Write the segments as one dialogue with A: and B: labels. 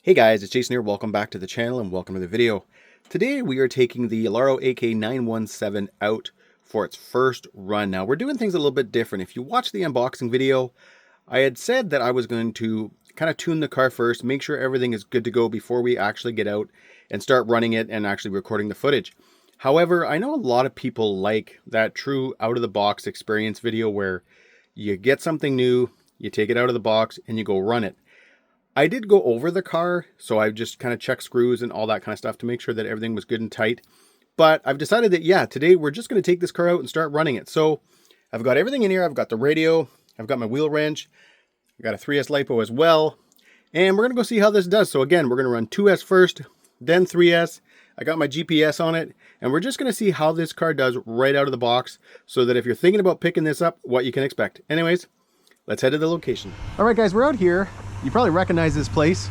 A: Hey guys, it's Jason here. Welcome back to the channel and welcome to the video. Today we are taking the Rlaarlo AK917 out for its first run. Now we're doing things a little bit different. If you watch the unboxing video, I had said that I was going to kind of tune the car first, make sure everything is good to go before we actually get out and start running it and actually recording the footage. However, I know a lot of people like that true out-of-the-box experience video where you get something new, you take it out of the box, and you go run it. I did go over the car, so I just kind of checked screws and all that kind of stuff to make sure that everything was good and tight. But I've decided that, yeah, today we're just going to take this car out and start running it. So I've got everything in here. I've got the radio. I've got my wheel wrench. I've got a 3S LiPo as well. And we're going to go see how this does. So again, we're going to run 2S first, then 3S. I got my GPS on it. And we're just going to see how this car does right out of the box so that if you're thinking about picking this up, what you can expect. Anyways, let's head to the location. All right, guys, we're out here. You probably recognize this place.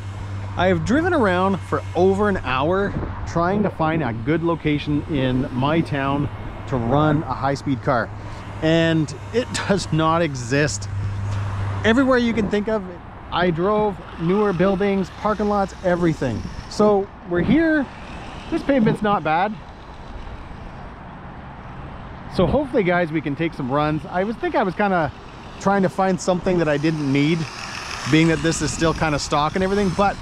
A: I have driven around for over an hour trying to find a good location in my town to run a high-speed car. And it does not exist. Everywhere you can think of, I drove newer buildings, parking lots, everything. So we're here. This pavement's not bad. So hopefully, guys, we can take some runs. I was kind of trying to find something that I didn't need, being that this is still kind of stock and everything, but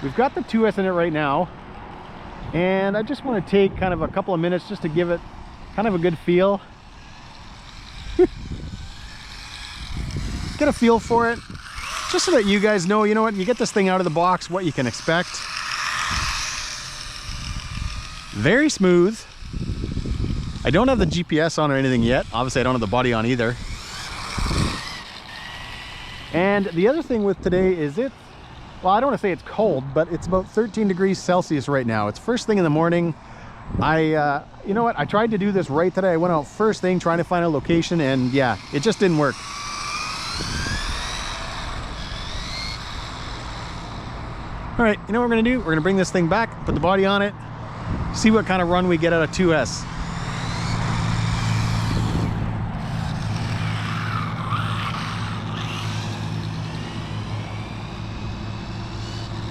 A: we've got the 2S in it right now, and I just want to take kind of a couple of minutes just to give it kind of a good feel. Get a feel for it, just so that you guys know, you know what, you get this thing out of the box, what you can expect. Very smooth. I don't have the GPS on or anything yet. Obviously I don't have the body on either. And the other thing with today is well, I don't want to say it's cold, but it's about 13 degrees Celsius right now. It's first thing in the morning. You know what? I tried to do this right today. I went out first thing trying to find a location, and yeah, it just didn't work. All right, you know what we're gonna do? We're gonna bring this thing back, put the body on it, see what kind of run we get out of 2S.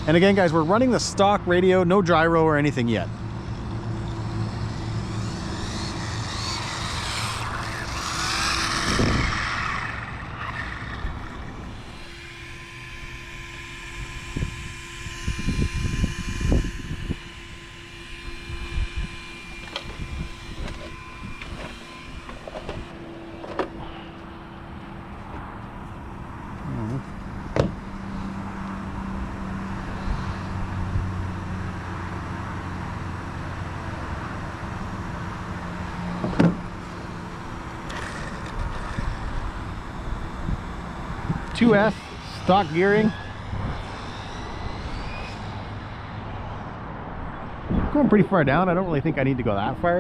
A: And again, guys, we're running the stock radio, no gyro or anything yet. S stock gearing. Going pretty far down. I don't really think I need to go that far.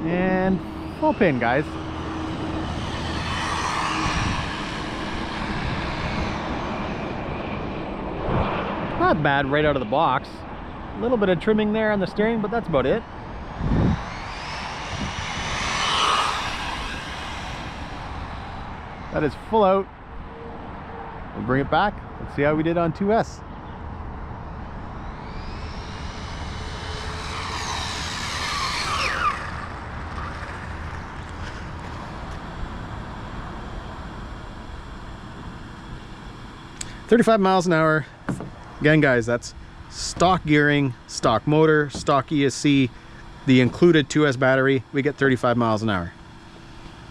A: And full pin, guys. Not bad right out of the box. A little bit of trimming there on the steering, but that's about it. That is full out. We'll bring it back. Let's see how we did on 2S. .35 miles an hour. Again, guys, that's stock gearing, stock motor, stock ESC, the included 2S battery. We get 35 miles an hour.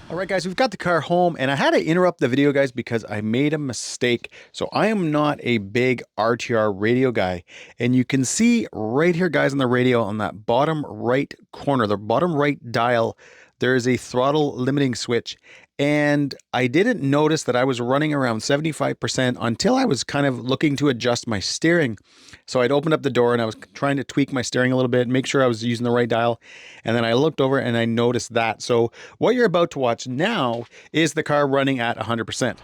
A: All right, guys, we've got the car home, and I had to interrupt the video, guys, because I made a mistake. So I am not a big RTR radio guy, and you can see right here, guys, on the radio on that bottom right corner, the bottom right dial, there is a throttle limiting switch. And I didn't notice that I was running around 75% until I was kind of looking to adjust my steering. So I'd opened up the door and I was trying to tweak my steering a little bit, make sure I was using the right dial. And then I looked over and I noticed that. So what you're about to watch now is the car running at 100%.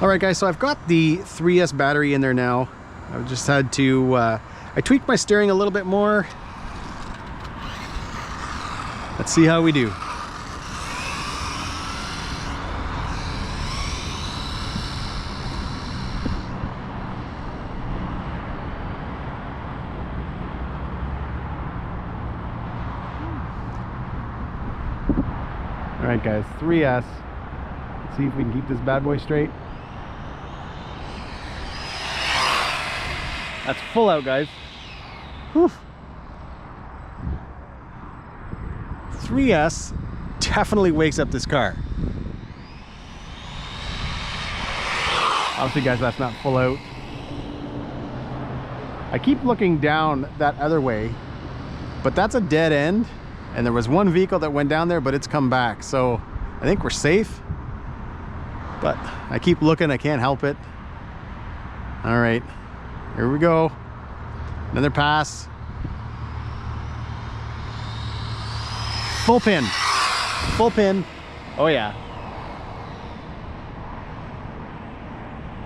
A: All right, guys, so I've got the 3S battery in there now. I've just had to, I tweaked my steering a little bit more. Let's see how we do. All right, guys, 3S. Let's see if we can keep this bad boy straight. That's full out, guys. Whew. 3S definitely wakes up this car. Obviously, guys, that's not full out. I keep looking down that other way, but that's a dead end. And there was one vehicle that went down there, but it's come back. So I think we're safe. But I keep looking, I can't help it. All right, here we go. Another pass. Full pin. Full pin. Oh yeah.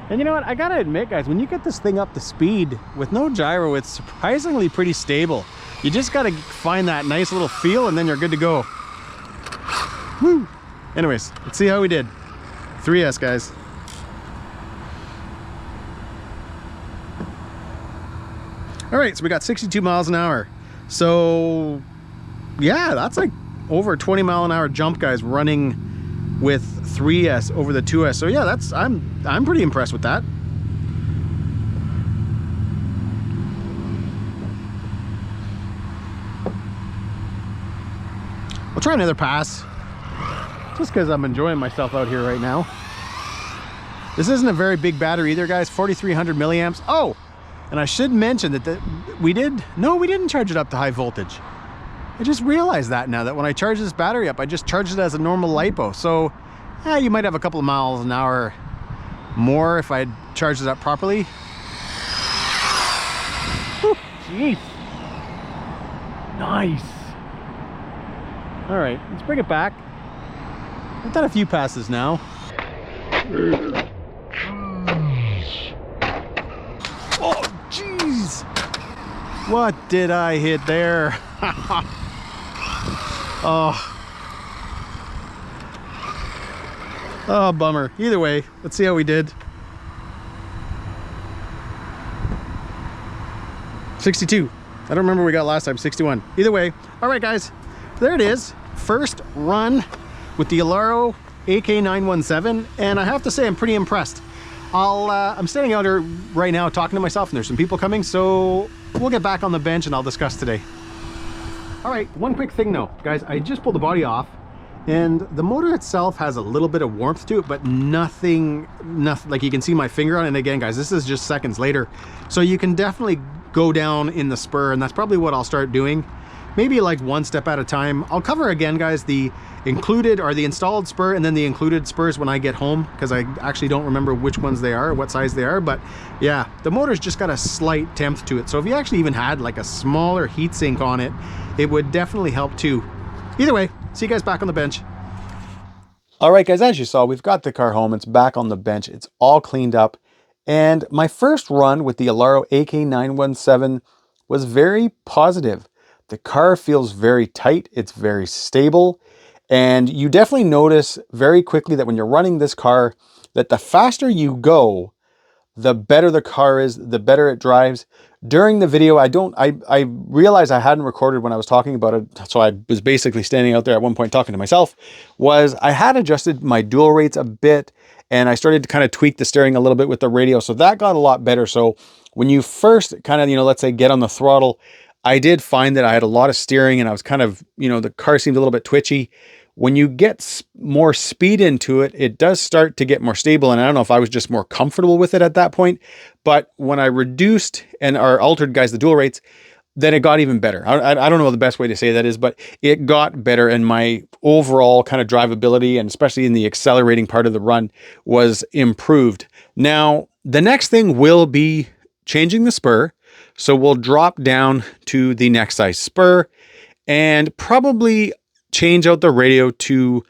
A: And you know what? I gotta admit, guys, when you get this thing up to speed with no gyro, it's surprisingly pretty stable. You just gotta find that nice little feel and then you're good to go. Woo! Anyways, let's see how we did. 3S, guys. All right, so we got 62 miles an hour. So yeah, that's like over a 20 mile an hour jump, guys, running with 3S over the 2S. So yeah, that's I'm pretty impressed with that. I'll try another pass, just because I'm enjoying myself out here right now. This isn't a very big battery either, guys, 4,300 milliamps. Oh, and I should mention that we didn't charge it up to high voltage. I just realized that now, that when I charge this battery up, I just charged it as a normal LiPo. So, yeah, you might have a couple of miles an hour more if I had charged it up properly. Whew, jeez. Nice. All right, let's bring it back. I've done a few passes now. Oh, jeez. What did I hit there? Oh, bummer. Either way, let's see how we did. 62. I don't remember what we got last time, 61. Either way, all right, guys. There it is, first run with the Rlaarlo AK917, and I have to say I'm pretty impressed. I'm standing out here right now talking to myself, and there's some people coming, so we'll get back on the bench and I'll discuss today. All right, one quick thing though, guys, I just pulled the body off, and the motor itself has a little bit of warmth to it, but nothing like you can see my finger on it. And again, guys, this is just seconds later, so you can definitely go down in the spur, and that's probably what I'll start doing. Maybe like one step at a time. I'll cover again, guys, the included or the installed spur and then the included spurs when I get home, because I actually don't remember which ones they are, what size they are. But yeah, the motor's just got a slight temp to it. So if you actually even had like a smaller heatsink on it, it would definitely help too. Either way, see you guys back on the bench. All right, guys, as you saw, we've got the car home. It's back on the bench. It's all cleaned up. And my first run with the Rlaarlo AK917 was very positive. The car feels very tight, it's very stable, and you definitely notice very quickly that when you're running this car, that the faster you go, the better the car is, the better it drives. During the video, I realized I hadn't recorded when I was talking about it, so I was basically standing out there at one point talking to myself, was I had adjusted my dual rates a bit, and I started to kind of tweak the steering a little bit with the radio, so that got a lot better. So when you first kind of, let's say get on the throttle, I did find that I had a lot of steering and I was kind of, the car seemed a little bit twitchy. When you get more speed into it, it does start to get more stable. And I don't know if I was just more comfortable with it at that point, but when I reduced or altered, guys, the dual rates, then it got even better. I don't know what the best way to say that is, but it got better, and my overall kind of drivability, and especially in the accelerating part of the run, was improved. Now, the next thing will be changing the spur. So we'll drop down to the next size spur and probably change out the radio to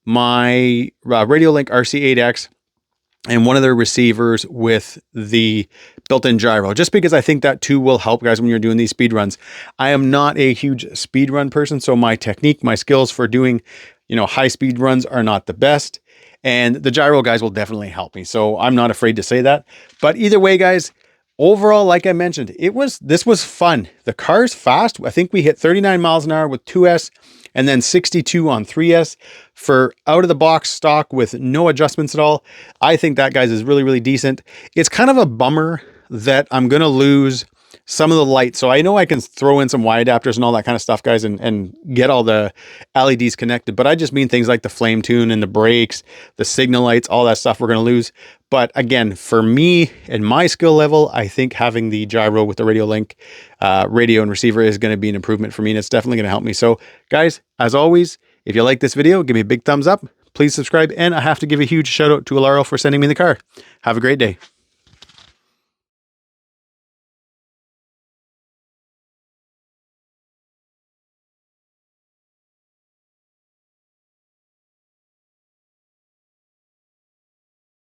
A: my RadioLink RC8X and one of their receivers with the built-in gyro, just because I think that too will help, guys, when you're doing these speed runs. I am not a huge speed run person, so my technique, my skills for doing, high speed runs are not the best, and the gyro guys will definitely help me. So I'm not afraid to say that. But either way, guys, overall, like I mentioned, this was fun. The car's fast. I think we hit 39 miles an hour with 2S and then 62 on 3S for out of the box stock with no adjustments at all. I think that, guys, is really, really decent. It's kind of a bummer that I'm going to lose some of the lights. So I know I can throw in some Y adapters and all that kind of stuff, guys, and get all the LEDs connected. But I just mean things like the flame tune and the brakes, the signal lights, all that stuff we're going to lose. But again, for me and my skill level, I think having the gyro with the radio link, radio and receiver is going to be an improvement for me, and it's definitely going to help me. So guys, as always, if you like this video, give me a big thumbs up. Please subscribe, and I have to give a huge shout out to Rlaarlo for sending me the car. Have a great day.